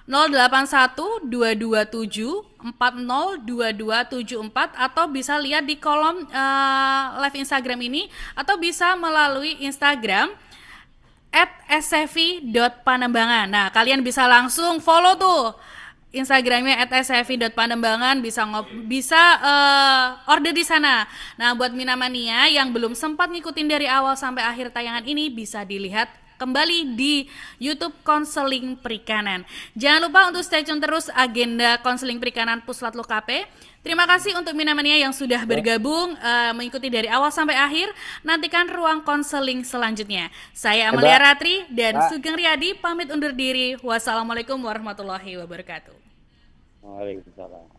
081227402274 atau bisa lihat di kolom live Instagram ini atau bisa melalui Instagram @sfi.panembangan. Nah, kalian bisa langsung follow tuh Instagramnya @sfi.panembangan, bisa order di sana. Nah, buat Minamania yang belum sempat ngikutin dari awal sampai akhir tayangan ini bisa dilihat kembali di YouTube Konseling Perikanan. Jangan lupa untuk stay tune terus agenda Konseling Perikanan Puslat Lokape. Terima kasih untuk Minamania yang sudah bergabung mengikuti dari awal sampai akhir. Nantikan ruang konseling selanjutnya. Saya Amelia Ratri dan Sugeng Riyadi pamit undur diri. Wassalamualaikum warahmatullahi wabarakatuh. Waalaikumsalam.